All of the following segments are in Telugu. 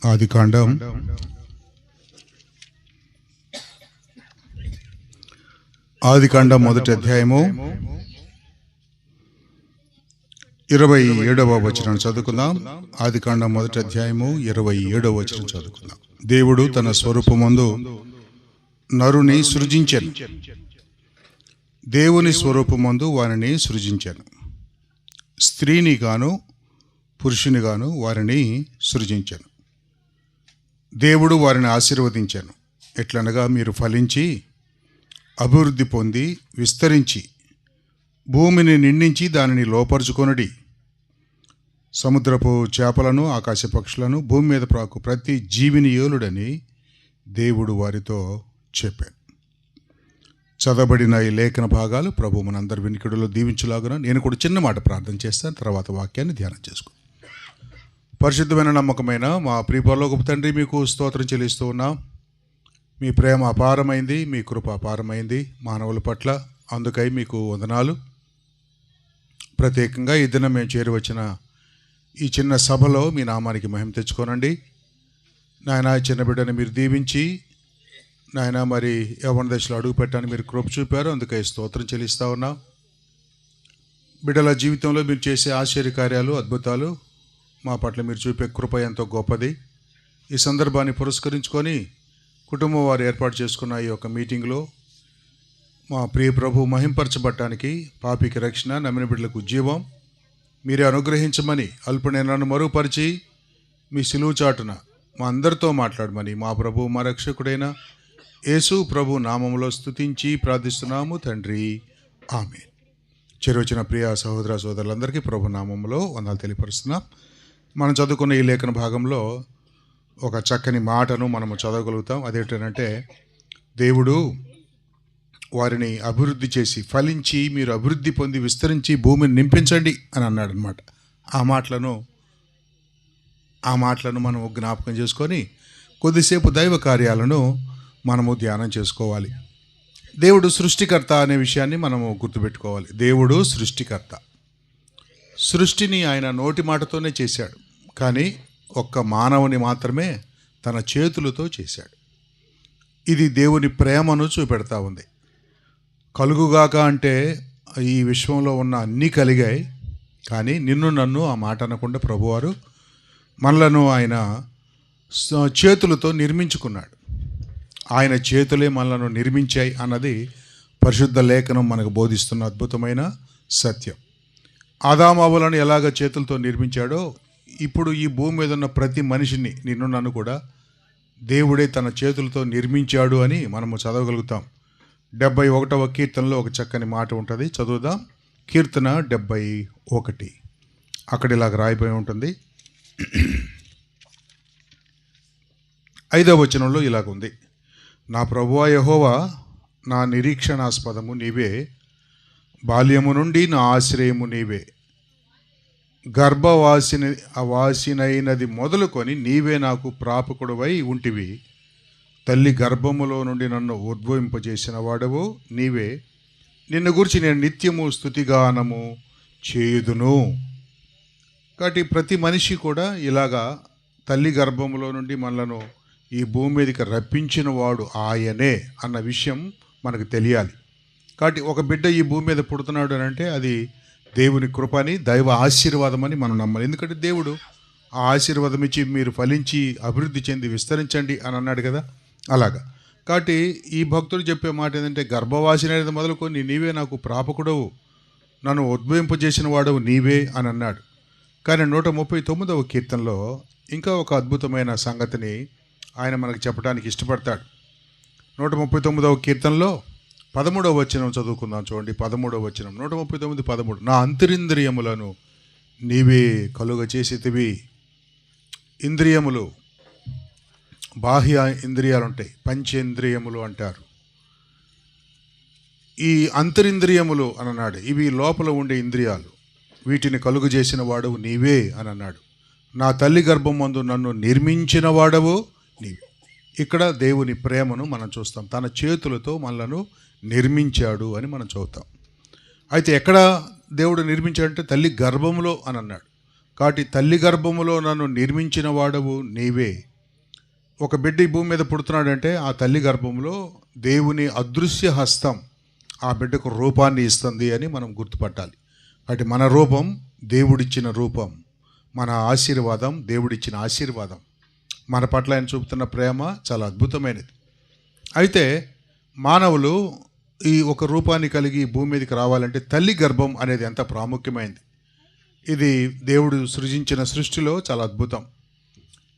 ఆదికాండం 1వ అధ్యాయము 27వ వచనం చదువుకుందాం. ఆదికాండం 1వ అధ్యాయము 27వ వచనం చదువుకుందాం. దేవుడు తన స్వరూపమందు నరుని సృజించెను. దేవుని స్వరూపమందు వారిని సృజించెను. స్త్రీని గాను పురుషుని గాను వారిని సృజించెను. దేవుడు వారిని ఆశీర్వదించాను. ఎట్లనగా, మీరు ఫలించి అభివృద్ధి పొంది విస్తరించి భూమిని నిండించి దానిని లోపరుచుకొనుడి. సముద్రపు చేపలను ఆకాశ పక్షులను భూమి మీద ప్రాకు ప్రతి జీవిని ఏలుడని దేవుడు వారితో చెప్పాను. చదవబడిన ఈ లేఖన భాగాలు ప్రభు మనందరి వినికిడిలో దీవించులాగున నేను కూడా చిన్న మాట ప్రార్థన చేస్తాను. తర్వాత వాక్యాన్ని ధ్యానం చేసుకో. పరిశుద్ధమైన నమ్మకమైన మా ప్రియ పరలోకపు తండ్రి, మీకు స్తోత్రం చెల్లిస్తూ ఉన్నాం. మీ ప్రేమ అపారమైంది, మీ కృప అపారమైంది మానవుల పట్ల. అందుకై మీకు వందనాలు. ప్రత్యేకంగా ఈ దినం మేము చేరువచ్చిన ఈ చిన్న సభలో మీ నామానికి మహిమ తెచ్చుకోనండి నాయన. చిన్న బిడ్డని మీరు దీవించి నాయన మరి యవ్వన దశలో అడుగు పెట్టాలని మీరు కృప చూపారు. అందుకై స్తోత్రం చెల్లిస్తూ ఉన్నాం. బిడ్డల జీవితంలో మీరు చేసే ఆశ్చర్యకార్యాలు, అద్భుతాలు మా పట్ల మీరు చూపే కృప ఎంతో గొప్పది. ఈ సందర్భాన్ని పురస్కరించుకొని కుటుంబం వారు ఏర్పాటు చేసుకున్న ఈ యొక్క మీటింగ్లో మా ప్రియ ప్రభు మహింపరచబడటానికి, పాపికి రక్షణ, నమ్మిన బిడ్డలకు జీవం మీరే అనుగ్రహించమని, అల్పుడైన నన్ను మరుగుపరిచి మీ సిలువు చాటున మా అందరితో మాట్లాడమని మా ప్రభు మా రక్షకుడైన యేసు ప్రభు నామములో స్తుతించి ప్రార్థిస్తున్నాము తండ్రి, ఆమేన్. చేరువచ్చిన ప్రియ సహోదర సోదరులందరికీ ప్రభు నామములో వందనాలు తెలియపరుస్తున్నాం. మనం చదువుకున్న ఈ లేఖన భాగంలో ఒక చక్కని మాటను మనము చదవగలుగుతాం. అదేంటంటే, దేవుడు వారిని అభివృద్ధి చేసి ఫలించి మీరు అభివృద్ధి పొంది విస్తరించి భూమిని నింపించండి అని అన్నాడు అనమాట. ఆ మాటలను మనము జ్ఞాపకం చేసుకొని కొద్దిసేపు దైవ కార్యాలను మనము ధ్యానం చేసుకోవాలి. దేవుడు సృష్టికర్త అనే విషయాన్ని మనము గుర్తుపెట్టుకోవాలి. దేవుడు సృష్టికర్త. సృష్టిని ఆయన నోటి మాటతోనే చేశాడు, కానీ ఒక్క మానవుని మాత్రమే తన చేతులతో చేశాడు. ఇది దేవుని ప్రేమను చూపెడతా ఉంది. కలుగుగాక అంటే ఈ విశ్వంలో ఉన్న అన్నీ కలిగాయి, కానీ నిన్ను నన్ను ఆ మాట అనకుండా ప్రభువారు మనలను ఆయన చేతులతో నిర్మించుకున్నాడు. ఆయన చేతులే మనలను నిర్మించాయి అన్నది పరిశుద్ధ లేఖనం మనకు బోధిస్తున్న అద్భుతమైన సత్యం. ఆదాము అవ్వలను ఎలాగ చేతులతో నిర్మించాడో, ఇప్పుడు ఈ భూమి మీద ఉన్న ప్రతి మనిషిని, నిన్ను నన్ను కూడా దేవుడే తన చేతులతో నిర్మించాడు అని మనము చదవగలుగుతాం. 71వ కీర్తనలో ఒక చక్కని మాట ఉంటుంది, చదువుదాం. కీర్తన 71. అక్కడ ఇలాగ రాయిపోయి ఉంటుంది. 5వ వచనంలో ఇలాగుంది, నా ప్రభువా యెహోవా, నా నిరీక్షణాస్పదము నీవే, బాల్యము నుండి నా ఆశ్రయము నీవే. గర్భవాసినైనది మొదలుకొని నీవే నాకు ప్రాపకుడవై ఉంటివి. తల్లి గర్భములో నుండి నన్ను ఉద్భవింపజేసిన వాడవు నీవే. నిన్ను గురించి నేను నిత్యము స్తుతిగానము చేయుదును. కాబట్టి ప్రతి మనిషి కూడా ఇలాగా తల్లి గర్భములో నుండి మనలను ఈ భూమి మీదకి రప్పించిన వాడు ఆయనే అన్న విషయం మనకు తెలియాలి. కాబట్టి ఒక బిడ్డ ఈ భూమి మీద పుడుతున్నాడు అని అంటే అది దేవుని కృపని, దైవ ఆశీర్వాదం అని మనం నమ్మాలి. ఎందుకంటే దేవుడు ఆ ఆశీర్వాదం ఇచ్చి మీరు ఫలించి అభివృద్ధి చెంది విస్తరించండి అని అన్నాడు కదా, అలాగా. కాబట్టి ఈ భక్తుడు చెప్పే మాట ఏంటంటే, గర్భవాసిని అనేది మొదలుకొని నీవే నాకు ప్రాపకుడవు, నన్ను ఉద్భవింపజేసిన వాడవు నీవే అని అన్నాడు. కానీ 139వ కీర్తనలో ఇంకా ఒక అద్భుతమైన సంగతిని ఆయన మనకు చెప్పడానికి ఇష్టపడతాడు. 139వ కీర్తనలో 13వ వచనం చదువుకుందాం. చూడండి, 13వ వచనం, 139:13. నా అంతరింద్రియములను నీవే కలుగ చేసితివి. ఇంద్రియములు, బాహ్య ఇంద్రియాలు ఉంటాయి, పంచేంద్రియములు అంటారు. ఈ అంతరింద్రియములు అని అన్నాడు, ఇవి లోపల ఉండే ఇంద్రియాలు, వీటిని కలుగు చేసిన వాడవు నీవే అని అన్నాడు. నా తల్లి గర్భమందు నన్ను నిర్మించిన వాడవు నీవే. ఇక్కడ దేవుని ప్రేమను మనం చూస్తాం. తన చేతులతో మనలను నిర్మించాడు అని మనం చదువుతాం. అయితే ఎక్కడ దేవుడు నిర్మించాడంటే తల్లి గర్భములో అని అన్నాడు. కాబట్టి తల్లి గర్భములో నన్ను నిర్మించిన వాడవు నీవే. ఒక బిడ్డ ఈ భూమి మీద పుడుతున్నాడంటే ఆ తల్లి గర్భంలో దేవుని అదృశ్య హస్తం ఆ బిడ్డకు రూపాన్ని ఇస్తుంది అని మనం గుర్తుపట్టాలి. కాబట్టి మన రూపం దేవుడిచ్చిన రూపం, మన ఆశీర్వాదం దేవుడిచ్చిన ఆశీర్వాదం, మన పట్ల ఆయన చూపుతున్న ప్రేమ చాలా అద్భుతమైనది. అయితే మానవులు ఈ ఒక రూపాన్ని కలిగి భూమి మీదకి రావాలంటే తల్లి గర్భం అనేది ఎంత ప్రాముఖ్యమైనది. ఇది దేవుడు సృజించిన సృష్టిలో చాలా అద్భుతం.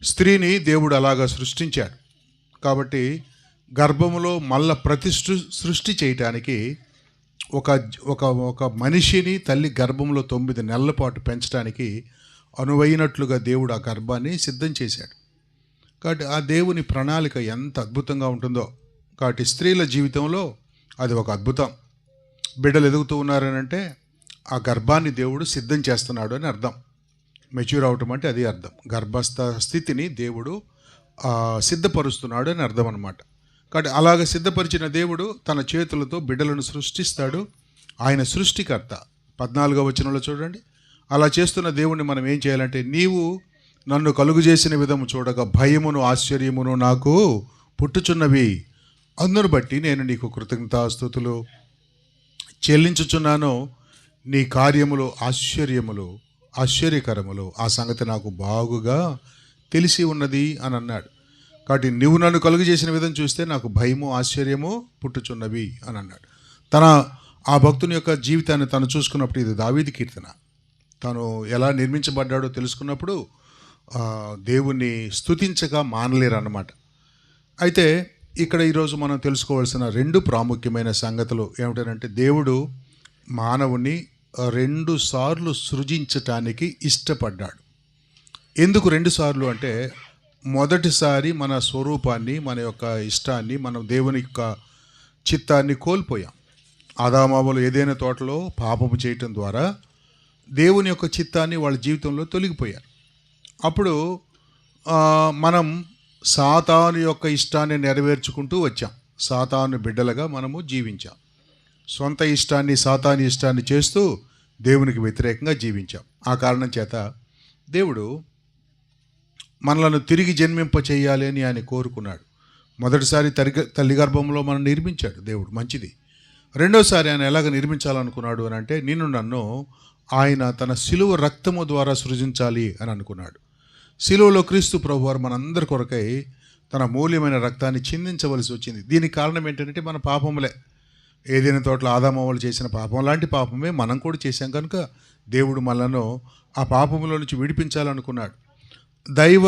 స్త్రీని దేవుడు అలాగా సృష్టించాడు. కాబట్టి గర్భములో మళ్ళా సృష్టి చేయటానికి ఒక ఒక ఒక మనిషిని తల్లి గర్భంలో 9 నెలల పాటు పెంచడానికి అనువైనట్లుగా దేవుడు ఆ గర్భాన్ని సిద్ధం చేశాడు. కాబట్టి ఆ దేవుని ప్రణాళిక ఎంత అద్భుతంగా ఉంటుందో. కాబట్టి స్త్రీల జీవితంలో అది ఒక అద్భుతం. బిడ్డలు ఎదుగుతూ ఉన్నారనంటే ఆ గర్భాన్ని దేవుడు సిద్ధం చేస్తున్నాడు అని అర్థం. మెచ్యూర్ అవటం అంటే అది అర్థం. గర్భస్థ స్థితిని దేవుడు సిద్ధపరుస్తున్నాడు అని అర్థం అన్నమాట. కాబట్టి అలాగ సిద్ధపరిచిన దేవుడు తన చేతులతో బిడ్డలను సృష్టిస్తాడు. ఆయన సృష్టికర్త. 14వ వచనంలో చూడండి, అలా చేస్తున్న దేవుణ్ణి మనం ఏం చేయాలంటే, నీవు నన్ను కలుగు చేసిన విధము చూడగా భయమును ఆశ్చర్యమును నాకు పుట్టుచున్నవి, అందును బట్టి నేను నీకు కృతజ్ఞతాస్తుతులు చెల్లించుచున్నాను. నీ కార్యములు ఆశ్చర్యకరములు, ఆ సంగతి నాకు బాగుగా తెలిసి ఉన్నది అని అన్నాడు. కాబట్టి నువ్వు నన్ను కలుగు చేసిన విధం చూస్తే నాకు భయము ఆశ్చర్యము పుట్టుచున్నవి అని అన్నాడు. ఆ భక్తుని యొక్క జీవితాన్ని తను చూసుకున్నప్పుడు, ఇది దావీదు కీర్తన, తను ఎలా నిర్మించబడ్డాడో తెలుసుకున్నప్పుడు దేవుణ్ణి స్తుతించగా మానలేరు అన్నమాట. అయితే ఇక్కడ ఈరోజు మనం తెలుసుకోవాల్సిన 2 ప్రాముఖ్యమైన సంగతులు ఏమిటంటే, దేవుడు మానవుని 2 సార్లు సృజించటానికి ఇష్టపడ్డాడు. ఎందుకు 2 సార్లు అంటే, మొదటిసారి మన స్వరూపాన్ని, మన యొక్క ఇష్టాన్ని, మనం దేవుని యొక్క చిత్తాన్ని కోల్పోయాం. ఆదామావులు ఏదైనా తోటలో పాపము చేయటం ద్వారా దేవుని యొక్క చిత్తాన్ని వాళ్ళ జీవితంలో తొలగిపోయారు. అప్పుడు మనం సాతాను యొక్క ఇష్టాన్ని నెరవేర్చుకుంటూ వచ్చాం. సాతాను బిడ్డలుగా మనము జీవించాం. సొంత ఇష్టాన్ని, సాతాను ఇష్టాన్ని చేస్తూ దేవునికి వ్యతిరేకంగా జీవించాం. ఆ కారణం చేత దేవుడు మనలను తిరిగి జన్మింప చేయాలి అని ఆయన కోరుకున్నాడు. మొదటిసారి తల్లి గర్భంలో మనం నిర్మించాడు దేవుడు, మంచిది. రెండోసారి ఆయన ఎలాగ నిర్మించాలనుకున్నాడు అని అంటే, నన్ను ఆయన తన శిలువ రక్తము ద్వారా సృజించాలి అని అనుకున్నాడు. శిలువలో క్రీస్తు ప్రభువారు మనందరి కొరకై తన మూల్యమైన రక్తాన్ని చిందించవలసి వచ్చింది. దీనికి కారణం ఏంటంటే మన పాపములే. ఏదైనా తోటలో ఆదామవ్వలు చేసిన పాపం లాంటి పాపమే మనం కూడా చేశాం కనుక దేవుడు మనలను ఆ పాపములో నుంచి విడిపించాలనుకున్నాడు. దైవ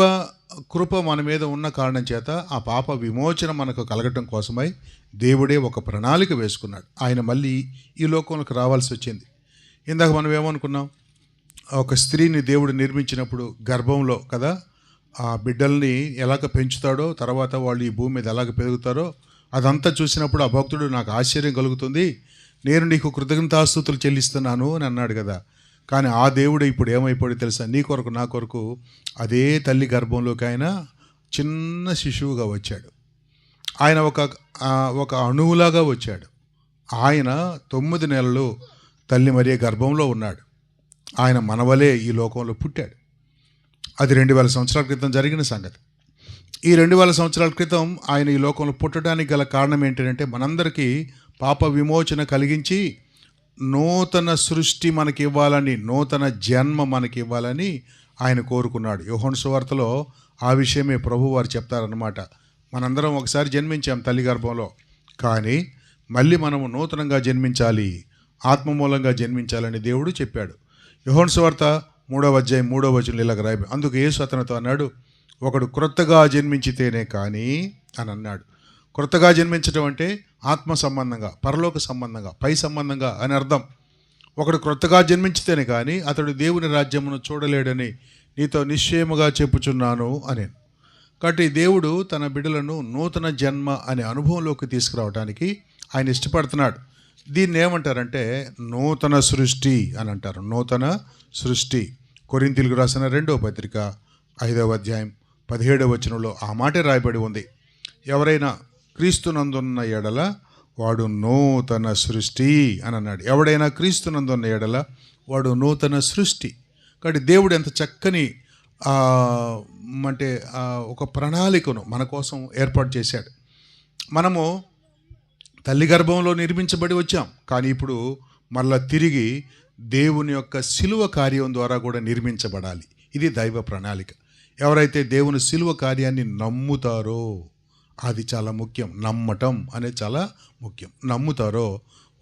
కృప మన మీద ఉన్న కారణం చేత ఆ పాప విమోచన మనకు కలగటం కోసమై దేవుడే ఒక ప్రణాళిక వేసుకున్నాడు. ఆయన మళ్ళీ ఈ లోకంలోకి రావాల్సి వచ్చింది. ఇందాక మనం ఏమనుకున్నాం, ఒక స్త్రీని దేవుడు నిర్మించినప్పుడు గర్భంలో కదా ఆ బిడ్డల్ని ఎలాగ పెంచుతాడో, తర్వాత వాళ్ళు ఈ భూమి మీద ఎలాగ పెరుగుతారో అదంతా చూసినప్పుడు ఆ భక్తుడు, నాకు ఆశ్చర్యం కలుగుతుంది, నేను నీకు కృతజ్ఞతాస్తుతులు చెల్లిస్తున్నాను అని అన్నాడు కదా. కానీ ఆ దేవుడు ఇప్పుడు ఏమైపోయాడు తెలుసా? నీ కొరకు నా కొరకు అదే తల్లి గర్భంలోకి ఆయన చిన్న శిశువుగా వచ్చాడు. ఆయన ఒక అణువులాగా వచ్చాడు. ఆయన 9 నెలలు తల్లి మరియ గర్భంలో ఉన్నాడు. ఆయన మనవలే ఈ లోకంలో పుట్టాడు. అది 2000 సంవత్సరాల క్రితం జరిగిన సంగతి. ఈ 2000 సంవత్సరాల క్రితం ఆయన ఈ లోకంలో పుట్టడానికి గల కారణం ఏంటంటే, మనందరికీ పాప విమోచన కలిగించి నూతన సృష్టి మనకి ఇవ్వాలని, నూతన జన్మ మనకి ఇవ్వాలని ఆయన కోరుకున్నాడు. యోహాను సువార్తలో ఆ విషయమే ప్రభువారు చెప్తారన్నమాట. మనందరం ఒకసారి జన్మించాం తల్లి గర్భంలో, కానీ మళ్ళీ మనము నూతనంగా జన్మించాలి, ఆత్మ మూలంగా జన్మించాలని దేవుడు చెప్పాడు. యోహాను సువార్త 3వ అధ్యాయం 3వ వచనంలో ఇలాగ రాయబడి, అందుకు యేసు అతనితో అన్నాడు, ఒకడు క్రొత్తగా జన్మించితేనే కానీ అని అన్నాడు. క్రొత్తగా జన్మించడం అంటే ఆత్మ సంబంధంగా, పరలోక సంబంధంగా, పై సంబంధంగా అని అర్థం. ఒకడు క్రొత్తగా జన్మించితేనే కానీ అతడు దేవుని రాజ్యమును చూడలేడని నీతో నిశ్చయముగా చెప్పుచున్నాను అని. కాబట్టి దేవుడు తన బిడ్డలను నూతన జన్మ అనే అనుభవంలోకి తీసుకురావడానికి ఆయన ఇష్టపడుతున్నాడు. దీన్ని ఏమంటారంటే నూతన సృష్టి అని అంటారు. నూతన సృష్టి. కొరింథీయులకు రాసిన 2వ పత్రిక 5వ అధ్యాయం 17వ వచనంలో ఆ మాటే రాయబడి ఉంది. ఎవరైనా క్రీస్తునందున్న ఎడల వాడు నూతన సృష్టి అని అన్నాడు. ఎవడైనా క్రీస్తునందున్న ఎడల వాడు నూతన సృష్టి. కాబట్టి దేవుడు ఎంత చక్కని ఆ, అంటే ఒక ప్రణాళికను మన కోసం ఏర్పాటు చేశాడు. మనము తల్లి గర్భంలో నిర్మించబడి వచ్చాం, కానీ ఇప్పుడు మళ్ళా తిరిగి దేవుని యొక్క శిలువ కార్యం ద్వారా కూడా నిర్మించబడాలి. ఇది దైవ ప్రణాళిక. ఎవరైతే దేవుని శిలువ కార్యాన్ని నమ్ముతారో, అది చాలా ముఖ్యం. నమ్మటం అనేది చాలా ముఖ్యం. నమ్ముతారో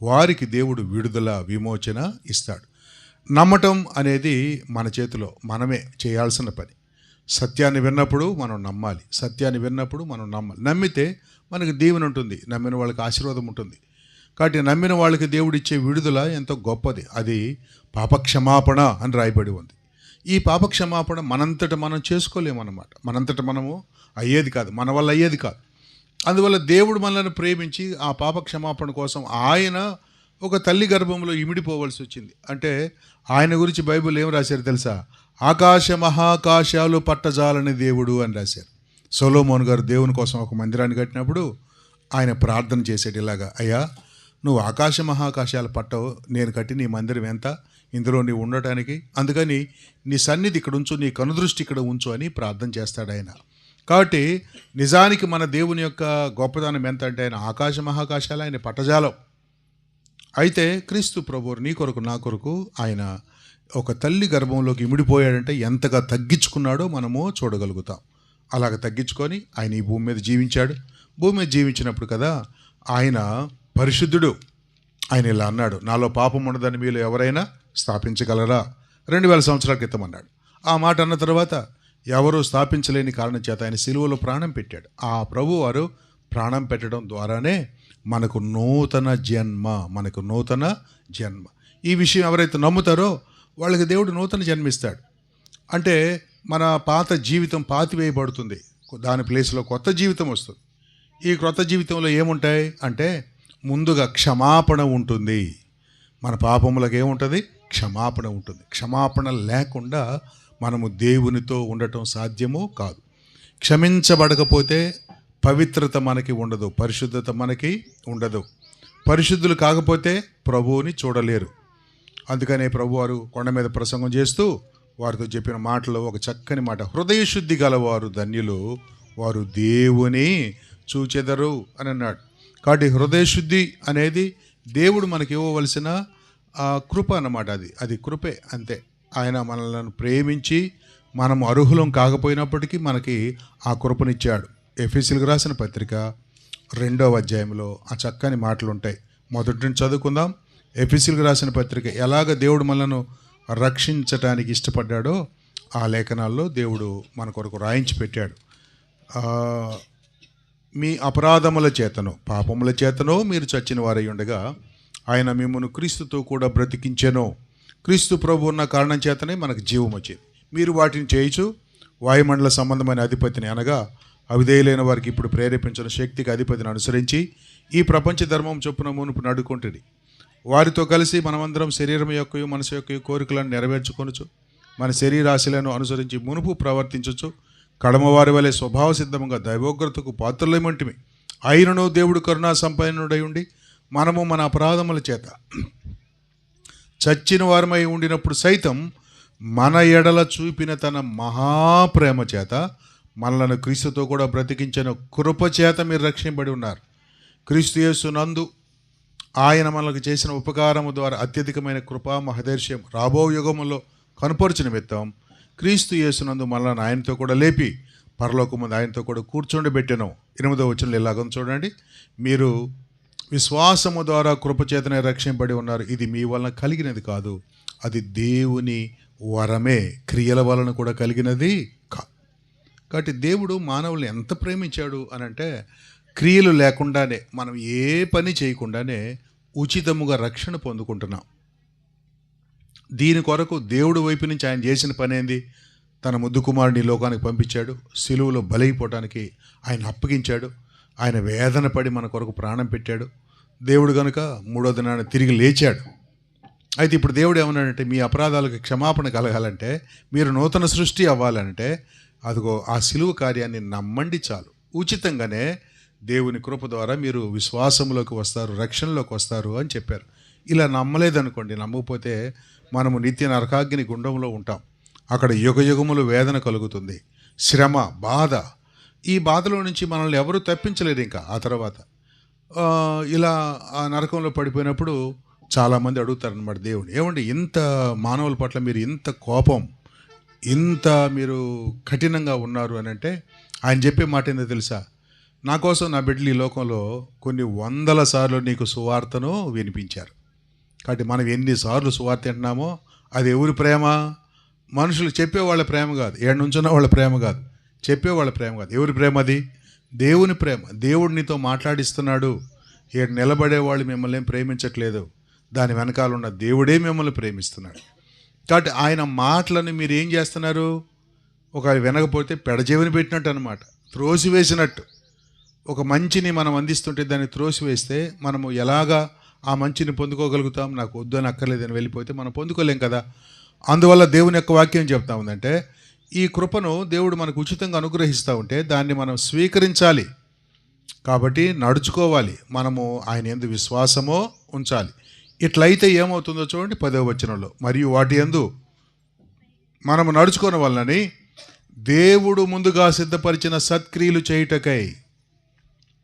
వారికి దేవుడు విడుదల, విమోచన ఇస్తాడు. నమ్మటం అనేది మన చేతిలో, మనమే చేయాల్సిన పని. సత్యాన్ని విన్నప్పుడు మనం నమ్మాలి. సత్యాన్ని విన్నప్పుడు మనం నమ్మాలి. నమ్మితే మనకు దీవెన ఉంటుంది, నమ్మిన వాళ్ళకి ఆశీర్వాదం ఉంటుంది. కాబట్టి నమ్మిన వాళ్ళకి దేవుడిచ్చే విడుదల ఎంతో గొప్పది. అది పాపక్షమాపణ అని రాయబడి ఉంది. ఈ పాపక్షమాపణ మనంతట మనం చేసుకోలేమన్నమాట. మనంతట మనము అయ్యేది కాదు, మన వల్ల అయ్యేది కాదు. అందువల్ల దేవుడు మనల్ని ప్రేమించి ఆ పాపక్షమాపణ కోసం ఆయన ఒక తల్లి గర్భంలో ఇమిడిపోవలసి వచ్చింది. అంటే ఆయన గురించి బైబిల్ ఏం రాశారు తెలుసా? ఆకాశ మహాకాశాలు పట్టజాలని దేవుడు అని రాశారు. సొలొమోను గారు దేవుని కోసం ఒక మందిరాన్ని కట్టినప్పుడు ఆయన ప్రార్థన చేసేటి ఇలాగా: అయ్యా, నువ్వు ఆకాశ మహాకాశాలు పట్టవు, నేను కట్టి నీ మందిరం ఎంత, ఇందులో నీవు ఉండటానికి, అందుకని నీ సన్నిధి ఇక్కడ ఉంచు, నీ కనుదృష్టి ఇక్కడ ఉంచు అని ప్రార్థన చేస్తాడు ఆయన. కాబట్టి నిజానికి మన దేవుని యొక్క గొప్పదనం ఎంత అంటే ఆయన ఆకాశ మహాకాశాలు ఆయన పట్టజాలం. అయితే క్రీస్తు ప్రభువు నీ కొరకు నా కొరకు ఆయన ఒక తల్లి గర్భంలోకి ఇమిడిపోయాడంటే ఎంతగా తగ్గించుకున్నాడో మనము చూడగలుగుతాం. అలాగ తగ్గించుకొని ఆయన ఈ భూమి మీద జీవించాడు. భూమి మీద జీవించినప్పుడు కదా ఆయన పరిశుద్ధుడు. ఆయన ఇలా అన్నాడు: నాలో పాపం ఉండదని మీలో ఎవరైనా స్థాపించగలరా? 2000 సంవత్సరాల క్రితం అన్నాడు. ఆ మాట అన్న తర్వాత ఎవరూ స్థాపించలేని కారణం చేత ఆయన సిలువలో ప్రాణం పెట్టాడు. ఆ ప్రభు వారు ప్రాణం పెట్టడం ద్వారానే మనకు నూతన జన్మ. ఈ విషయం ఎవరైతే నమ్ముతారో వాళ్ళకి దేవుడు నూతన జన్మిస్తాడు. అంటే మన పాత జీవితం పాతివేయబడుతుంది, దాని ప్లేస్లో కొత్త జీవితం వస్తుంది. ఈ కొత్త జీవితంలో ఏముంటాయి అంటే ముందుగా క్షమాపణ ఉంటుంది. మన పాపములకు ఏముంటుంది? క్షమాపణ ఉంటుంది. క్షమాపణ లేకుండా మనము దేవునితో ఉండటం సాధ్యమో కాదు. క్షమించబడకపోతే పవిత్రత మనకి ఉండదు, పరిశుద్ధత మనకి ఉండదు. పరిశుద్ధులు కాకపోతే ప్రభువుని చూడలేరు. అందుకనే ప్రభువారు కొండ మీద ప్రసంగం చేస్తూ వారితో చెప్పిన మాటలో ఒక చక్కని మాట: హృదయశుద్ధి గలవారు ధన్యులు, వారు దేవుని చూచెదరు అని అన్నాడు. కాబట్టి హృదయశుద్ధి అనేది దేవుడు మనకి ఇవ్వవలసిన కృప అన్నమాట. అది కృపే, అంతే. ఆయన మనల్ని ప్రేమించి మనం అర్హులం కాకపోయినప్పటికీ మనకి ఆ కృపనిచ్చాడు. ఎఫెసీయులకు రాసిన పత్రిక 2వ అధ్యాయంలో ఆ చక్కని మాటలు ఉంటాయి. మొదటి నుంచి చదువుకుందాం. ఎఫెసీయులకు రాసిన పత్రిక ఎలాగ దేవుడు మనలను రక్షించటానికి ఇష్టపడ్డాడో ఆ లేఖనాల్లో దేవుడు మన కొరకు రాయించి పెట్టాడు. మీ అపరాధముల చేతనో పాపముల చేతనో మీరు చచ్చిన వారై ఉండగా ఆయన మిమ్మల్ని క్రీస్తుతో కూడా బ్రతికించెను. క్రీస్తు ప్రభు ఉన్న కారణం చేతనే మనకు జీవం వచ్చింది. మీరు వాటిని చేయించు వాయుమండల సంబంధమైన అధిపతిని, అనగా అవిధేయులైన వారికి ఇప్పుడు ప్రేరేపించిన శక్తికి అధిపతిని అనుసరించి ఈ ప్రపంచ ధర్మం చొప్పున మునుపు నడుకుంటుంది. వారితో కలిసి మనమందరం శరీరం యొక్క మనసు యొక్క కోరికలను నెరవేర్చుకొనచ్చు, మన శరీరాశలను అనుసరించి మునుపు ప్రవర్తించవచ్చు. కడమవారి వలె స్వభావ సిద్ధంగా దైవోగ్రతకు పాత్రలేమంటిమి. అయినను దేవుడు కరుణా సంపన్నుడై ఉండి మనము మన అపరాధముల చేత చచ్చిన వారమై ఉండినప్పుడు సైతం మన ఎడల చూపిన తన మహాప్రేమ చేత మనలను క్రీస్తుతో కూడా బ్రతికించిన కృప చేత మీరు రక్షింపబడి ఉన్నారు. క్రీస్తు యేసు నందు ఆయన మనకు చేసిన ఉపకారము ద్వారా అత్యధికమైన కృపా మహదైర్యం రాబో యుగములో కనుపరిచిన నిమిత్తం క్రీస్తు యేసునందు మనల్ని ఆయనతో కూడా లేపి పరలోకమందు ఆయనతో కూడా కూర్చోండబెట్టెను. 8వ వచనంలో ఇలాగ చూడండి: మీరు విశ్వాసము ద్వారా కృపచేతనే రక్షింపబడి ఉన్నారు. ఇది మీ వలన కలిగినది కాదు, అది దేవుని వరమే, క్రియల వలన కూడా కలిగినది కాదు. కాబట్టి దేవుడు మానవుల్ని ఎంత ప్రేమించాడు అని అంటే క్రియలు లేకుండానే, మనం ఏ పని చేయకుండానే ఉచితముగా రక్షణ పొందుకుంటున్నాం. దీని కొరకు దేవుడు వైపు నుంచి ఆయన చేసిన పని ఏంది? తన ముద్దు కుమారుని లోకానికి పంపించాడు, సిలువలో బలైపోవటానికి ఆయన అప్పగించాడు, ఆయన వేదన పడి మన కొరకు ప్రాణం పెట్టాడు. దేవుడు కనుక 3వ దినాన తిరిగి లేచాడు. అయితే ఇప్పుడు దేవుడు ఏమన్నాడంటే, మీ అపరాధాలకు క్షమాపణ కలగాలంటే, మీరు నూతన సృష్టి అవ్వాలంటే అదిగో ఆ సిలువ కార్యాన్ని నమ్మండి చాలు. ఉచితంగానే దేవుని కృప ద్వారా మీరు విశ్వాసంలోకి వస్తారు, రక్షణలోకి వస్తారు అని చెప్పారు. ఇలా నమ్మలేదనుకోండి, నమ్మకపోతే మనము నిత్య నరకాగ్ని గుండంలో ఉంటాం. అక్కడ యుగయుగములు వేదన కలుగుతుంది, శ్రమ, బాధ. ఈ బాధలో నుంచి మనల్ని ఎవరూ తప్పించలేరు. ఇంకా ఆ తర్వాత ఇలా ఆ నరకంలో పడిపోయినప్పుడు చాలామంది అడుగుతారనమాట దేవుడు, ఏమండి ఇంత మానవుల పట్ల మీరు ఇంత కోపం, ఇంత మీరు కఠినంగా ఉన్నారు అని అంటే ఆయన చెప్పే మాట ఏందో తెలుసా? నా కోసం నా బిడ్డలు ఈ లోకంలో కొన్ని వందల సార్లు నీకు సువార్తను వినిపించారు. కాబట్టి మనం ఎన్నిసార్లు సువార్త వింటున్నామో అది ఎవరి ప్రేమ? మనుషులు చెప్పేవాళ్ళ ప్రేమ కాదు, ఏడు నుంచున్న వాళ్ళ ప్రేమ కాదు, చెప్పేవాళ్ళ ప్రేమ కాదు. ఎవరి ప్రేమ అది? దేవుని ప్రేమ. దేవుడు నీతో మాట్లాడిస్తున్నాడు. ఏడు నిలబడేవాళ్ళు మిమ్మల్ని ఏం ప్రేమించట్లేదు, దాని వెనకాల ఉన్న దేవుడే మిమ్మల్ని ప్రేమిస్తున్నాడు. కాబట్టి ఆయన మాటలను మీరు ఏం చేస్తున్నారు? ఒక వినకపోతే పెడజెవిని పెట్టినట్టు అనమాట, త్రోసివేసినట్టు. ఒక మంచిని మనం అందిస్తుంటే దాన్ని త్రోసివేస్తే మనము ఎలాగా ఆ మంచిని పొందుకోగలుగుతాం? నాకు వద్దు అని అక్కర్లేదని వెళ్ళిపోతే మనం పొందుకోలేం కదా. అందువల్ల దేవుని యొక్క వాక్యం చెప్తా ఉందంటే ఈ కృపను దేవుడు మనకు ఉచితంగా అనుగ్రహిస్తూ ఉంటే దాన్ని మనం స్వీకరించాలి. కాబట్టి నడుచుకోవాలి, మనము ఆయన యందు విశ్వాసమో ఉంచాలి. ఇట్లయితే ఏమవుతుందో చూడండి 10వ వచనంలో, మరియు వాటి యందు మనము నడుచుకోని వలనని దేవుడు ముందుగా సిద్ధపరిచిన సత్క్రియలు చేయుటకై.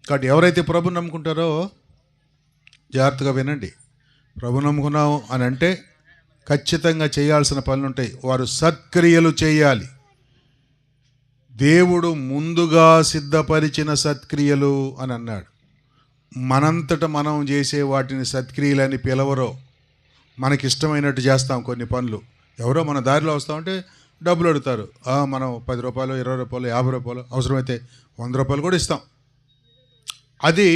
కాబట్టి ఎవరైతే ప్రభుని నమ్ముకుంటారో జాగ్రత్తగా వినండి, ప్రభు నమ్ముకున్నాం అని అంటే ఖచ్చితంగా చేయాల్సిన పనులు ఉంటాయి. వారు సత్క్రియలు చేయాలి. దేవుడు ముందుగా సిద్ధపరిచిన సత్క్రియలు అని అన్నాడు. మనంతట మనం చేసే వాటిని సత్క్రియలని పిలవరో. మనకిష్టమైనట్టు చేస్తాం కొన్ని పనులు. ఎవరో మన దారిలో వస్తామంటే డబ్బులు అడుగుతారు, మనం 10 రూపాయలు, 20 రూపాయలు, 50 రూపాయలు, అవసరమైతే 100 రూపాయలు కూడా ఇస్తాం. అది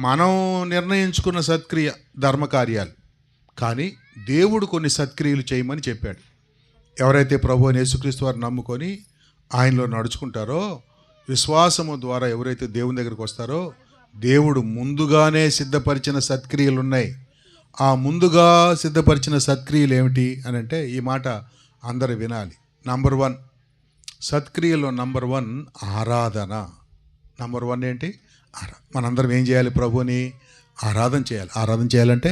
మనం నిర్ణయించుకున్న సత్క్రియ, ధర్మకార్యాలు. కానీ దేవుడు కొన్ని సత్క్రియలు చేయమని చెప్పాడు. ఎవరైతే ప్రభువైన యేసుక్రీస్తు వారు నమ్ముకొని ఆయనలో నడుచుకుంటారో, విశ్వాసము ద్వారా ఎవరైతే దేవుని దగ్గరికి వస్తారో, దేవుడు ముందుగానే సిద్ధపరిచిన సత్క్రియలు ఉన్నాయి. ఆ ముందుగా సిద్ధపరిచిన సత్క్రియలు ఏమిటి అని అంటే ఈ మాట అందరూ వినాలి. నంబర్ 1 సత్క్రియలో నంబర్ 1 ఆరాధన. నంబర్ 1 ఏంటి? మనందరం ఏం చేయాలి? ప్రభుని ఆరాధన చేయాలి. ఆరాధన చేయాలంటే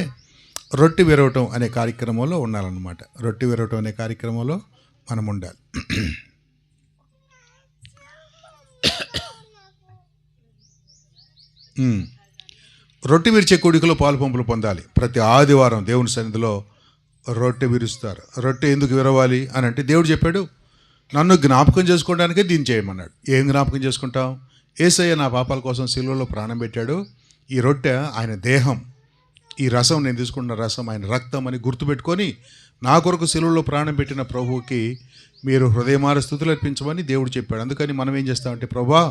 రొట్టె విరవటం అనే కార్యక్రమంలో ఉండాలన్నమాట. రొట్టె విరవటం అనే కార్యక్రమంలో మనం ఉండాలి. రొట్టె విరిచే కూడికలో పాలు పంపులు పొందాలి. ప్రతి ఆదివారం దేవుని సన్నిధిలో రొట్టె విరుస్తారు. రొట్టె ఎందుకు విరవాలి అని అంటే దేవుడు చెప్పాడు, నన్ను జ్ఞాపకం చేసుకోవడానికే దీన్ని చేయమన్నాడు. ఏం జ్ఞాపకం చేసుకుంటాం? యేసయ్య నా పాపాల కోసం సిలువలో ప్రాణం పెట్టాడు. ఈ రొట్టె ఆయన దేహం, ఈ రసం నేను తీసుకున్న రసం ఆయన రక్తం అని గుర్తుపెట్టుకొని నా కొరకు సిలువలో ప్రాణం పెట్టిన ప్రభువుకి మీరు హృదయమార స్తుతులు అర్పించమని దేవుడు చెప్పాడు. అందుకని మనం ఏం చేస్తామంటే, ప్రభువా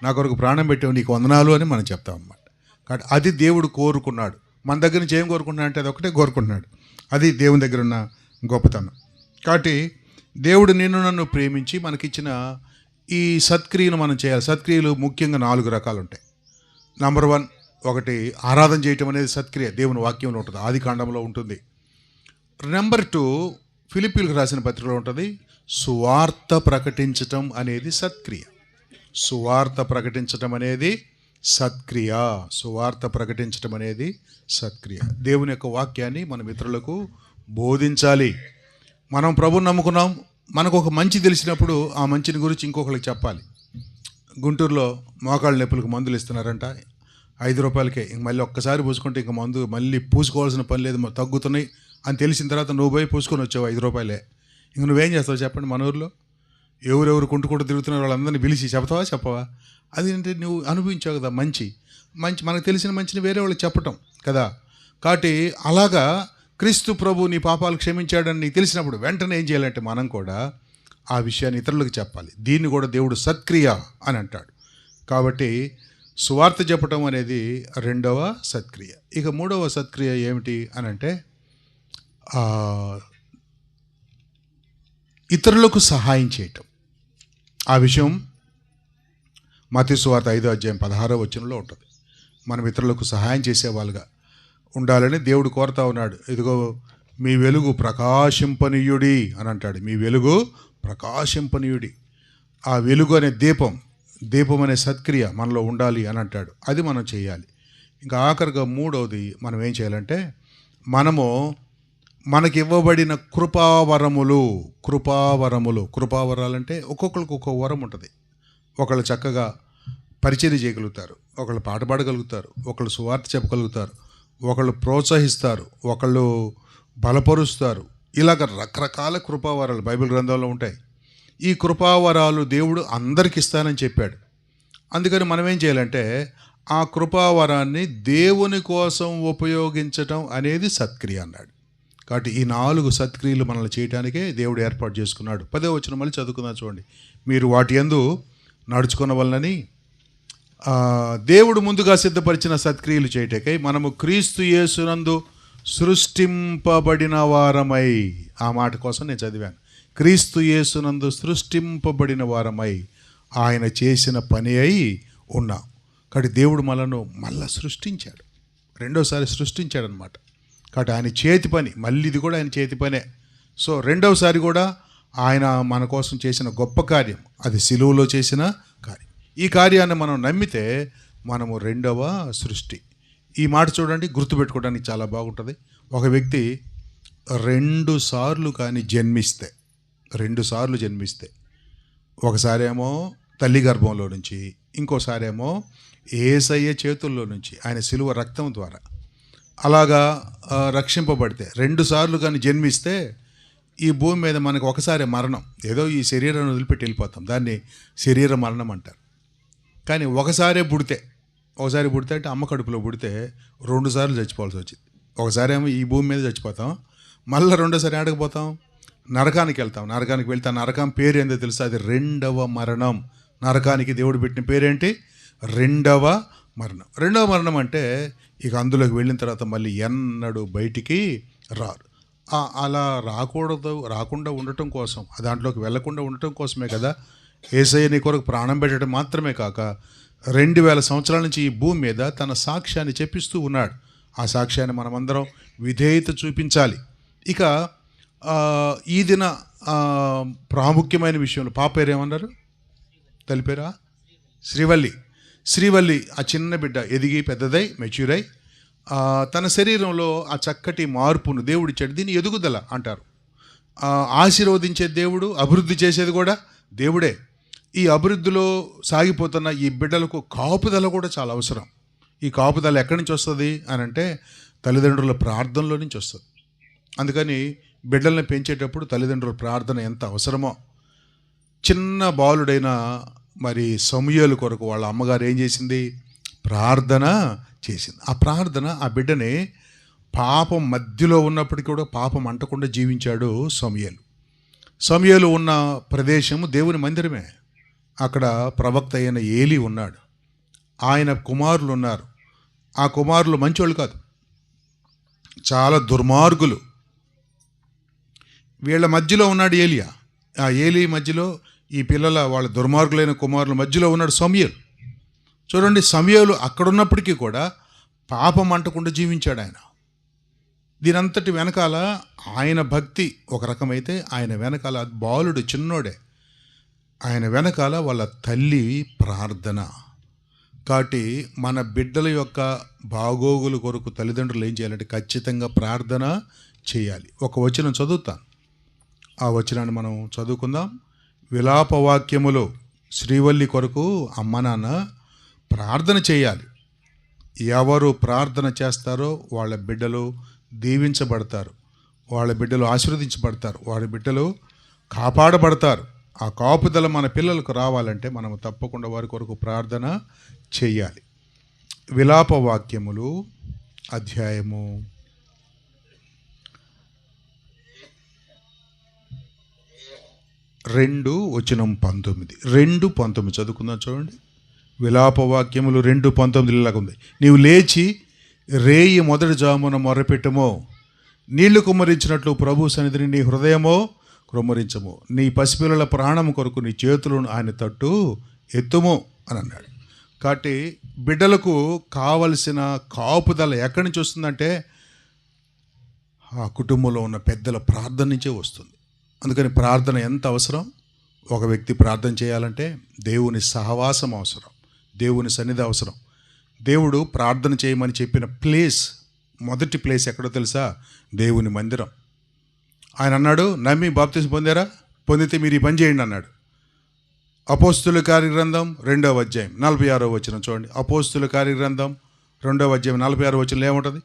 నా కొరకు ప్రాణం పెట్టావు, నీకు వందనాలు అని మనం చెప్తాం అన్నమాట. కాబట్టి అది దేవుడు కోరుకున్నాడు. మన దగ్గర నుంచి ఏం కోరుకుంటున్నాడు అంటే అది ఒకటే కోరుకుంటున్నాడు. అది దేవుని దగ్గర ఉన్న గొప్పతనం. కాబట్టి దేవుడు నిన్ను నన్ను ప్రేమించి మనకిచ్చిన ఈ సత్క్రియను మనం చేయాలి. సత్క్రియలు ముఖ్యంగా 4 రకాలు ఉంటాయి. నంబర్ 1 ఒకటి ఆరాధన చేయటం అనేది సత్క్రియ, దేవుని వాక్యంలో ఉంటుంది, ఆది కాండంలో ఉంటుంది. నెంబర్ 2 ఫిలిప్పీలకు రాసిన పత్రికలో ఉంటుంది, సువార్త ప్రకటించటం అనేది సత్క్రియ. సువార్త ప్రకటించటం అనేది సత్క్రియ. సువార్త ప్రకటించటం అనేది సత్క్రియ. దేవుని యొక్క వాక్యాన్ని మనం ఇతరులకు బోధించాలి. మనం ప్రభువుని నమ్ముకున్నాం, మనకు ఒక మంచి తెలిసినప్పుడు ఆ మంచిని గురించి ఇంకొకరికి చెప్పాలి. గుంటూరులో మోకాళ్ళ నొప్పులకు మందులు ఇస్తున్నారంట, 5 రూపాయలకే. ఇంక మళ్ళీ ఒక్కసారి పూసుకుంటే ఇంక మందు మళ్ళీ పూసుకోవాల్సిన పని లేదు, తగ్గుతున్నాయి అని తెలిసిన తర్వాత నువ్వు పోయి పూసుకొని వచ్చావు 5 రూపాయలే. ఇంక నువ్వేం చేస్తావు చెప్పండి? మన ఊరిలో ఎవరెవరు కుంటుకుంటూ తిరుగుతున్నారు వాళ్ళందరినీ పిలిచి చెప్పవా? అది అంటే నువ్వు అనుభవించావు కదా మంచి మనకు తెలిసిన మంచిని వేరే వాళ్ళకి చెప్పటం కదా. కాబట్టి అలాగా క్రీస్తు ప్రభు నీ పాపాలు క్షమించాడని నీకు తెలిసినప్పుడు వెంటనే ఏం చేయాలంటే మనం కూడా ఆ విషయాన్ని ఇతరులకు చెప్పాలి. దీన్ని కూడా దేవుడు సత్క్రియ అని అంటాడు. కాబట్టి సువార్త చెప్పటం అనేది 2వ సత్క్రియ. ఇక 3వ సత్క్రియ ఏమిటి అని అంటే ఇతరులకు సహాయం చేయటం. ఆ విషయం మత్తయి సువార్త 5వ అధ్యాయం 16వ వచనంలో ఉంటుంది. మనం ఇతరులకు సహాయం చేసేవాళ్ళుగా ఉండాలని దేవుడు కోరుతా ఉన్నాడు. ఇదిగో మీ వెలుగు ప్రకాశింపనీయుడి అని అంటాడు. మీ వెలుగు ప్రకాశింపనీయుడి. ఆ వెలుగు అనే దీపం అనే సత్క్రియ మనలో ఉండాలి అని అంటాడు. అది మనం చేయాలి. ఇంకా ఆఖరిగా 3వది మనం ఏం చేయాలంటే మనము మనకి ఇవ్వబడిన కృపావరాలంటే ఒక్కొక్కరికి ఒక్కొక్క వరం ఉంటుంది. ఒకళ్ళు చక్కగా పరిచర్య చేయగలుగుతారు, ఒకళ్ళు పాట పాడగలుగుతారు, ఒకళ్ళు సువార్త చెప్పగలుగుతారు, ఒకళ్ళు ప్రోత్సహిస్తారు, ఒకళ్ళు బలపరుస్తారు. ఇలాగ రకరకాల కృపావరాలు బైబిల్ గ్రంథంలో ఉంటాయి. ఈ కృపావరాలు దేవుడు అందరికి ఇస్తానని చెప్పాడు. అందుకని మనం ఏం చేయాలంటే ఆ కృపావరాన్ని దేవుని కోసం ఉపయోగించటం అనేది సత్క్రియ అన్నాడు. కాబట్టి ఈ 4 సత్క్రియలు మనల్ని చేయడానికే దేవుడు ఏర్పాటు చేసుకున్నాడు. 10వ వచనం మళ్ళీ చదువుకుందాం చూడండి. మీరు వాటి యందు నడుచుకున్న వలనని దేవుడు ముందుగా సిద్ధపరిచిన సత్క్రియలు చేయటకై మనము క్రీస్తు యేసునందు సృష్టింపబడిన వారమై, ఆ మాట కోసం నేను చదివాను. క్రీస్తు యేసునందు సృష్టింపబడిన వారమై ఆయన చేసిన పని అయి ఉన్నాం. కాబట్టి దేవుడు మనను మళ్ళా సృష్టించాడు, రెండోసారి సృష్టించాడు అనమాట. కాబట్టి ఆయన చేతి పని, మళ్ళీ ఇది కూడా ఆయన చేతి పనే. సో రెండవసారి కూడా ఆయన మన కోసం చేసిన గొప్ప కార్యం, అది సిలువలో చేసిన కార్యం. ఈ కార్యాన్ని మనం నమ్మితే మనము రెండవ సృష్టి. ఈ మాట చూడండి, గుర్తుపెట్టుకోవడానికి చాలా బాగుంటుంది. ఒక వ్యక్తి 2 సార్లు కానీ జన్మిస్తే, 2 సార్లు జన్మిస్తే, ఒకసారేమో తల్లి గర్భంలో నుంచి, ఇంకోసారేమో యేసయ్య చేతుల్లో నుంచి ఆయన సిలువ రక్తం ద్వారా అలాగా రక్షింపబడితే, 2 సార్లు కానీ జన్మిస్తే ఈ భూమి మీద మనకు ఒకసారి మరణం, ఏదో ఈ శరీరాన్ని వదిలిపెట్టి వెళ్ళిపోతాం, దాన్ని శరీర మరణం అంటారు. కానీ ఒకసారి పుడితే అంటే అమ్మ కడుపులో పుడితే 2 సార్లు చచ్చిపోవాల్సి వచ్చింది. ఒకసారి ఏమో ఈ భూమి మీద చచ్చిపోతాం, మళ్ళీ రెండోసారి ఆడకపోతాం, నరకానికి వెళ్తాం. నరకానికి వెళ్తే ఆ నరకం పేరు ఏందో తెలుసా? అది రెండవ మరణం. నరకానికి దేవుడు పెట్టిన పేరేంటి? రెండవ మరణం. రెండవ మరణం అంటే ఇక అందులోకి వెళ్ళిన తర్వాత మళ్ళీ ఎన్నడూ బయటికి రారు. అలా రాకుండా ఉండటం కోసం, దాంట్లోకి వెళ్లకుండా ఉండటం కోసమే కదా యేసయ్య నీ కొరకు ప్రాణం పెట్టడం మాత్రమే కాక 2000 సంవత్సరాల నుంచి ఈ భూమి మీద తన సాక్ష్యాన్ని చెప్పిస్తూ ఉన్నాడు. ఆ సాక్ష్యాన్ని మనమందరం విధేయత చూపించాలి. ఇక ఈ దిన ప్రాముఖ్యమైన విషయంలో పాప పేరు ఏమన్నారు? తల్లి పేరా? శ్రీవల్లి. ఆ చిన్న బిడ్డ ఎదిగి పెద్దదై మెచ్యూర్ అయి తన శరీరంలో ఆ చక్కటి మార్పును దేవుడిచ్చాడు. దీన్ని ఎదుగుదల అంటారు. ఆశీర్వదించే దేవుడు, అభివృద్ధి చేసేది కూడా దేవుడే. ఈ అభివృద్ధిలో సాగిపోతున్న ఈ బిడ్డలకు కాపుదల కూడా చాలా అవసరం. ఈ కాపుదల ఎక్కడి నుంచి వస్తుంది అని అంటే తల్లిదండ్రుల ప్రార్థనలో నుంచి వస్తుంది. అందుకని బిడ్డల్ని పెంచేటప్పుడు తల్లిదండ్రుల ప్రార్థన ఎంత అవసరమో. చిన్న బాలుడైన మరి సమూయేలు కొరకు వాళ్ళ అమ్మగారు ఏం చేసింది? ప్రార్థన చేసింది. ఆ ప్రార్థన ఆ బిడ్డని పాపం మధ్యలో ఉన్నప్పటికీ కూడా పాపం అంటకుండా జీవించాడు సమూయేలు ఉన్న ప్రదేశము దేవుని మందిరమే. అక్కడ ప్రవక్త అయిన ఏలీ ఉన్నాడు, ఆయన కుమారులు ఉన్నారు. ఆ కుమారులు మంచోళ్ళు కాదు, చాలా దుర్మార్గులు. వీళ్ళ మధ్యలో ఉన్నాడు ఏలియా. ఆ ఏలీ మధ్యలో ఈ పిల్లల వాళ్ళ దుర్మార్గులైన కుమారుల మధ్యలో ఉన్నాడు సమూయేలు. చూడండి, సమూయేలు అక్కడున్నప్పటికీ కూడా పాపం అంటకుండా జీవించాడు ఆయన. దీనంతటి వెనకాల ఆయన భక్తి ఒక రకమైతే, ఆయన వెనకాల బాలుడు చిన్నోడే, ఆయన వెనకాల వాళ్ళ తల్లి ప్రార్థన. కాబట్టి మన బిడ్డల యొక్క బాగోగుల కొరకు తల్లిదండ్రులు ఏం చేయాలంటే ఖచ్చితంగా ప్రార్థన చేయాలి. ఒక వచనం చదువుతాను, ఆ వచనాన్ని మనం చదువుకుందాం. విలాపవాక్యములో శ్రీవల్లి కొరకు అమ్మ నాన్న ప్రార్థన చేయాలి. ఎవరు ప్రార్థన చేస్తారో వాళ్ళ బిడ్డలు దీవించబడతారు, వాళ్ళ బిడ్డలు ఆశీర్వదించబడతారు, వాళ్ళ బిడ్డలు కాపాడబడతారు. ఆ కాపుదల మన పిల్లలకు రావాలంటే మనం తప్పకుండా వారి కొరకు ప్రార్థన చేయాలి. విలాపవాక్యములు అధ్యాయము 2:19. 2:19 చదువుకుందాం చూడండి. విలాపవాక్యములు 2:19 ఇలాగ ఉంది. నీవు లేచి రేయి మొదటి జామున మొర్రపెట్టుమో, నీళ్లు కుమ్మరించినట్లు ప్రభు సన్నిధిని నీ హృదయమో కుమ్మరించము. నీ పసిపిల్లల ప్రాణం కొరకు నీ చేతులను ఆయన తట్టు ఎత్తుము అని అన్నాడు. కాబట్టి బిడ్డలకు కావలసిన కాపుదల ఎక్కడి నుంచి వస్తుందంటే ఆ కుటుంబంలో ఉన్న పెద్దల ప్రార్థన నుంచే వస్తుంది. అందుకని ప్రార్థన ఎంత అవసరం? ఒక వ్యక్తి ప్రార్థన చేయాలంటే దేవుని సహవాసం అవసరం, దేవుని సన్నిధి అవసరం. దేవుడు ప్రార్థన చేయమని చెప్పిన ప్లేస్, మొదటి ప్లేస్ ఎక్కడో తెలుసా? దేవుని మందిరం. ఆయన అన్నాడు, నమ్మి బాప్తిసం పొందారా? పొందితే మీరు ఈ పని చేయండి అన్నాడు. అపోస్తుల కార్యగ్రంథం 2వ అధ్యాయం 46వ వచనం చూడండి. అపోస్తుల కార్యగ్రంథం 2వ అధ్యాయం 46వ వచనంలో ఏముంటుంది?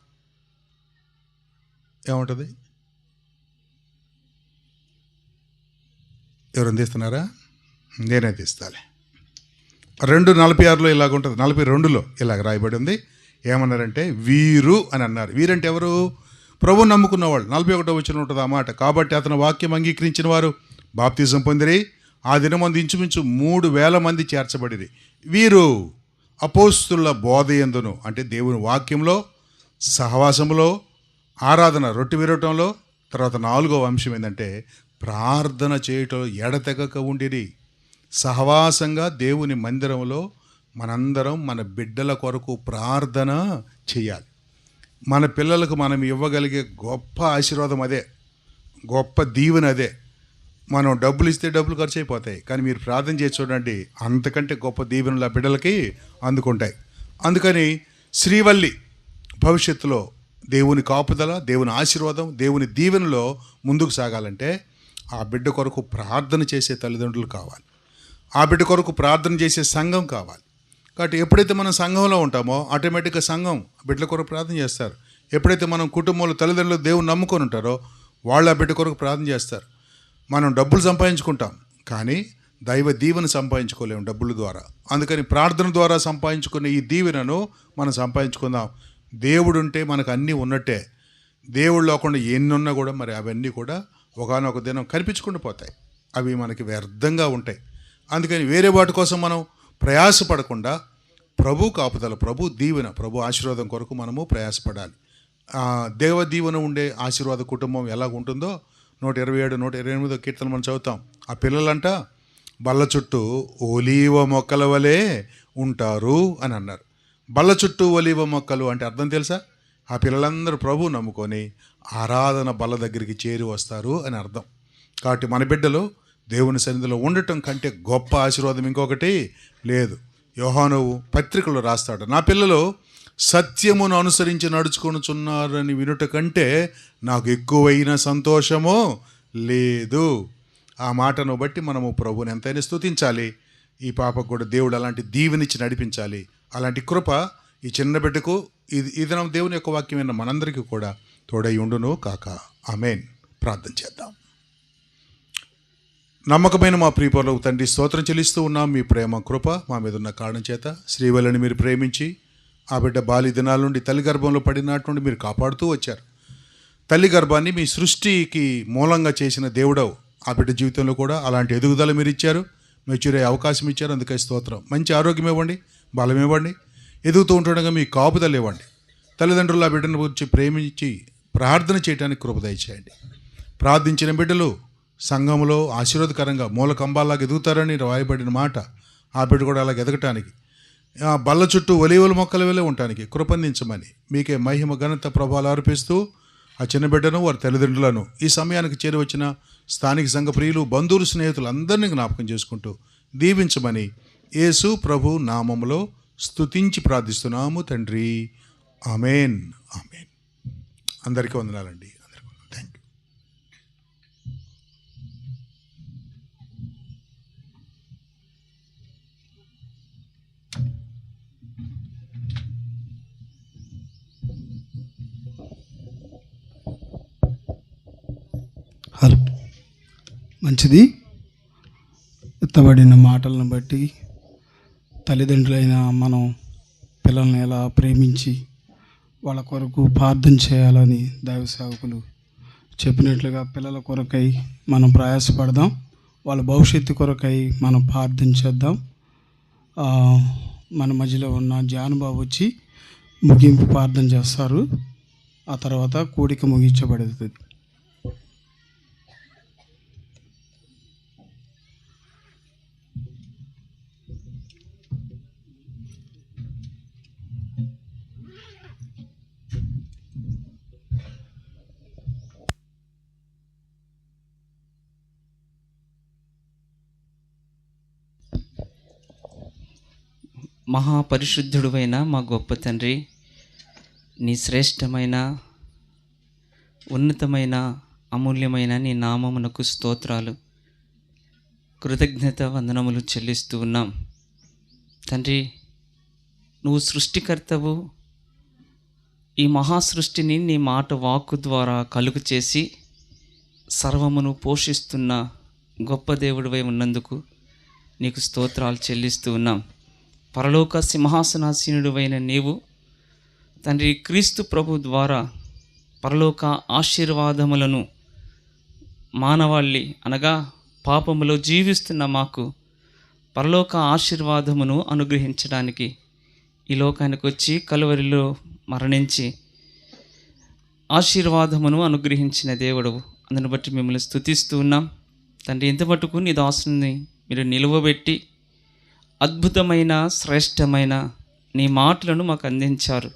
ఎవరు తీస్తున్నారా? నేనే తీస్తాలే. 2:46లో ఇలాగ ఉంటుంది, 42లో ఇలాగ రాయబడి ఉంది. ఏమన్నారంటే వీరు అని అన్నారు. వీరంటే ఎవరు? ప్రభు నమ్ముకున్న వాళ్ళు. 41వ వచనం ఉంటుంది ఆ మాట. కాబట్టి అతని వాక్యం అంగీకరించిన వారు బాప్తిజం పొందిరి. ఆ దినమందు ఇంచుమించు 3,000 మంది చేర్చబడిరి. వీరు అపోస్తుల బోధ యందును, అంటే దేవుని వాక్యంలో, సహవాసంలో, ఆరాధన, రొట్టె విరవటంలో, తర్వాత 4వ అంశం ఏంటంటే ప్రార్థన చేయటం ఎడతెగక ఉండిరి. సహవాసంగా దేవుని మందిరంలో మనందరం మన బిడ్డల కొరకు ప్రార్థన చేయాలి. మన పిల్లలకు మనం ఇవ్వగలిగే గొప్ప ఆశీర్వాదం అదే, గొప్ప దీవెన అదే. మనం డబ్బులు ఇస్తే డబ్బులు ఖర్చు అయిపోతాయి, కానీ మీరు ప్రార్థన చేసి చూడండి, అంతకంటే గొప్ప దీవెనలు ఆ బిడ్డలకి అందుకుంటాయి. అందుకని శ్రీవల్లి భవిష్యత్తులో దేవుని కాపుదల, దేవుని ఆశీర్వాదం, దేవుని దీవెనలో ముందుకు సాగాలంటే ఆ బిడ్డ కొరకు ప్రార్థన చేసే తల్లిదండ్రులు కావాలి. ఆ బిడ్డ కొరకు ప్రార్థన చేసే సంఘం కావాలి. కాబట్టి ఎప్పుడైతే మనం సంఘంలో ఉంటామో ఆటోమేటిక్గా సంఘం బిడ్డల కొరకు ప్రార్థన చేస్తారు. ఎప్పుడైతే మనం కుటుంబంలో తల్లిదండ్రులు దేవుని నమ్ముకొని ఉంటారో వాళ్ళు ఆ బిడ్డ కొరకు ప్రార్థన చేస్తారు. మనం డబ్బులు సంపాదించుకుంటాం, కానీ దైవ దీవెన సంపాదించుకోలేము డబ్బుల ద్వారా. అందుకని ప్రార్థన ద్వారా సంపాదించుకునే ఈ దీవెనను మనం సంపాదించుకుందాం. దేవుడు ఉంటే మనకు అన్నీ ఉన్నట్టే. దేవుడు లేకుండా ఎన్ని ఉన్నా కూడా మరి అవన్నీ కూడా ఒకానొక దినం కనిపించుకుంటూ పోతాయి. అవి మనకి వ్యర్థంగా ఉంటాయి. అందుకని వేరే వాటి కోసం మనం ప్రయాసపడకుండా ప్రభు కాపుదల, ప్రభు దీవెన, ప్రభు ఆశీర్వాదం కొరకు మనము ప్రయాసపడాలి. దేవ దీవెన ఉండే ఆశీర్వాద కుటుంబం ఎలాగ ఉంటుందో 127, 128 కీర్తన మనం చదువుతాం. ఆ పిల్లలంట బల్ల చుట్టూ ఒలీవ మొక్కల వలె ఉంటారు అని అన్నారు. బల్ల చుట్టూ ఒలీవ మొక్కలు అంటే అర్థం తెలుసా? ఆ పిల్లలందరూ ప్రభు నమ్ముకొని ఆరాధన బల్ల దగ్గరికి చేరి వస్తారు అని అర్థం. కాబట్టి మన బిడ్డలు దేవుని సన్నిధిలో ఉండటం కంటే గొప్ప ఆశీర్వాదం ఇంకొకటి లేదు. యోహాను పత్రికలో రాస్తాడు, నా పిల్లలు సత్యమును అనుసరించి నడుచుకొనుచున్నారని వినుట కంటే నాకు ఎక్కువైన సంతోషము లేదు. ఆ మాటను బట్టి మనము ప్రభుని ఎంతైనా స్తుతించాలి. ఈ పాపకు కూడా దేవుడు అలాంటి దీవెనిచ్చి నడిపించాలి. అలాంటి కృప ఈ చిన్న బిడ్డకు ఈ దినం దేవుని యొక్క వాక్యమైన మనందరికీ కూడా తోడై ఉండును కాక. ఆమేన్. ప్రార్థన చేద్దాం. నమ్మకమైన మా ప్రియపరులకు తండ్రి స్తోత్రం చెల్లిస్తూ ఉన్నాం. మీ ప్రేమ కృప మా మీద ఉన్న కారణం చేత శ్రీవల్లిని మీరు ప్రేమించి ఆ బిడ్డ బాల్య దినాల నుండి తల్లి గర్భంలో పడినాటి నుండి మీరు కాపాడుతూ వచ్చారు. తల్లి గర్భాన్ని మీ సృష్టికి మూలంగా చేసిన దేవుడవు. ఆ బిడ్డ జీవితంలో కూడా అలాంటి ఎదుగుదల మీరు ఇచ్చారు, మెచ్యూరే అవకాశం ఇచ్చారు. అందుకే స్తోత్రం. మంచి ఆరోగ్యం ఇవ్వండి, బలం ఇవ్వండి, ఎదుగుతూ ఉంటుండగా మీ కాపుదలు ఇవ్వండి. తల్లిదండ్రులు ఆ బిడ్డను గురించి ప్రేమించి ప్రార్థన చేయడానికి కృప దయచేయండి. ప్రార్థించిన బిడ్డలు సంఘంలో ఆశీర్వాదకరంగా మూల కంబాల్లాగా ఎదుగుతారని రాయబడిన మాట. ఆ బిడ్డ కూడా అలాగ ఎదగటానికి, ఆ బల్ల చుట్టూ ఒలీవల మొక్కల వలె ఉండటానికి కృపందించమని మీకే మహిమ ఘనత ప్రభావాలు అర్పిస్తూ ఆ చిన్న బిడ్డను వారి తల్లిదండ్రులను ఈ సమయానికి చేరి వచ్చిన స్థానిక సంఘ ప్రియులు, బంధువులు, స్నేహితులు అందరినీ జ్ఞాపకం చేసుకుంటూ దీవించమని యేసు ప్రభు నామములో స్తుతించి ప్రార్థిస్తున్నాము తండ్రి. ఆమేన్. ఆమేన్. అందరికీ వందనాలండి. Thank you. హలో. మంచిది. ఎత్తబడిన మాటలను బట్టి తల్లిదండ్రులైన మనం పిల్లల్ని ఎలా ప్రేమించి వాళ్ళ కొరకు ప్రార్థన చేయాలని దైవ సేవకులు చెప్పినట్లుగా పిల్లల కొరకై మనం ప్రయాసపడదాం. వాళ్ళ భవిష్యత్తు కొరకై మనం ప్రార్థన చేద్దాం. మన మధ్యలో ఉన్న జానుబాబు వచ్చి ముగింపు ప్రార్థన చేస్తారు. ఆ తర్వాత కూడిక ముగించబడుతుంది. మహాపరిశుద్ధుడువైన మా గొప్ప తండ్రి, నీ శ్రేష్టమైన ఉన్నతమైన అమూల్యమైన నీ నామమునకు స్తోత్రాలు, కృతజ్ఞత వందనములు చెల్లిస్తూ ఉన్నాం. తండ్రి, నువ్వు సృష్టికర్తవు. ఈ మహాసృష్టిని నీ మాట వాక్కు ద్వారా కలుగు చేసి సర్వమును పోషిస్తున్న గొప్ప దేవుడివై ఉన్నందుకు నీకు స్తోత్రాలు చెల్లిస్తూ ఉన్నాం. పరలోక సింహాసనాసీనుడివైన నీవు తండ్రి, క్రీస్తు ప్రభు ద్వారా పరలోక ఆశీర్వాదములను మానవాళి అనగా పాపములో జీవిస్తున్న మాకు పరలోక ఆశీర్వాదమును అనుగ్రహించడానికి ఈ లోకానికి వచ్చి కలువరిలో మరణించి ఆశీర్వాదమును అనుగ్రహించిన దేవుడవు. అందుని బట్టి మిమ్మల్ని స్తుతిస్తూ ఉన్నాం. తండ్రి, ఇంత మటుకు నీ దాసుని మీరు నిలువబెట్టి అద్భుతమైన శ్రేష్టమైన నీ మాటలను మాకు అందించారు.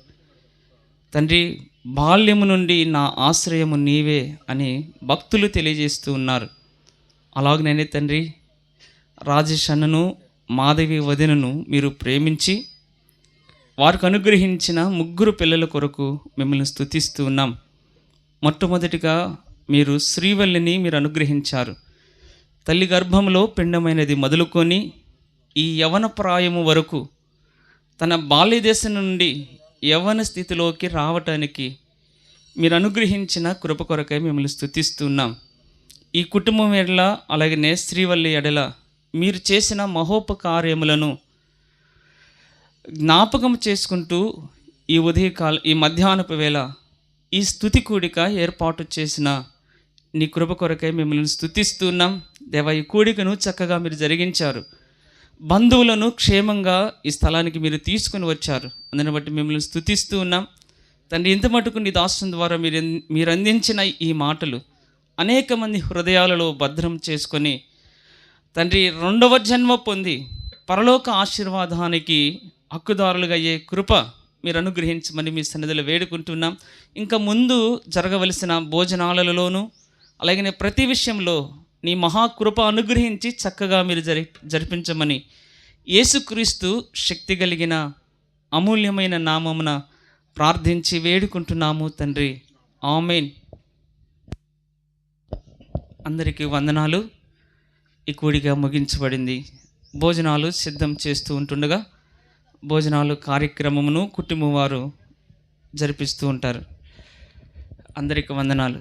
తండ్రి, బాల్యము నుండి నా ఆశ్రయము నీవే అని భక్తులు తెలియజేస్తూ ఉన్నారు. అలాగనే తండ్రి, రాజేష్ అన్నను మాధవి వదినను మీరు ప్రేమించి వారికి అనుగ్రహించిన 3 పిల్లల కొరకు మిమ్మల్ని స్తుతిస్తూ ఉన్నాం. మొట్టమొదటిగా మీరు శ్రీవల్లిని మీరు అనుగ్రహించారు. తల్లి గర్భంలో పిండమైనది మొదలుకొని ఈ యవన ప్రాయము వరకు తన బాల్య దశ నుండి యవ్వన స్థితిలోకి రావటానికి మీరు అనుగ్రహించిన కృప కొరకై మిమ్మల్ని స్తుతిస్తున్నాం. ఈ కుటుంబం ఎడల అలాగనే శ్రీవల్లి ఎడల మీరు చేసిన మహోపకార్యములను జ్ఞాపకం చేసుకుంటూ ఈ మధ్యాహ్నపు వేళ ఈ స్తుతి కూడిక ఏర్పాటు చేసిన నీ కృప కొరకై మిమ్మల్ని స్తుతిస్తున్నాం. దేవా, ఈ కూడికను చక్కగా మీరు జరిగించారు. బంధువులను క్షేమంగా ఈ స్థలానికి మీరు తీసుకుని వచ్చారు. అందుని బట్టి మిమ్మల్ని స్తుతిస్తూ ఉన్నాం. తండ్రి, ఇంత మటుకు నీ దాసుని ద్వారా మీరు అందించిన ఈ మాటలు అనేక మంది హృదయాలలో భద్రం చేసుకొని తండ్రి, 2వ జన్మ పొంది పరలోక ఆశీర్వాదానికి హక్కుదారులుగా అయ్యే కృప మీరు అనుగ్రహించమని మీ సన్నిధిలో వేడుకుంటున్నాం. ఇంకా ముందు జరగవలసిన భోజనాలలోనూ అలాగనే ప్రతి విషయంలో నీ మహాకృప అనుగ్రహించి చక్కగా మీరు జరిపించమని యేసుక్రీస్తు శక్తి కలిగిన అమూల్యమైన నామమున ప్రార్థించి వేడుకుంటున్నాము తండ్రి. ఆమేన్. అందరికీ వందనాలు. ఈ కూడిక ముగించబడింది. భోజనాలు సిద్ధం చేస్తూ ఉంటుండగా భోజనాలు కార్యక్రమమును కుటుంబం వారు జరిపిస్తూ ఉంటారు. అందరికీ వందనాలు.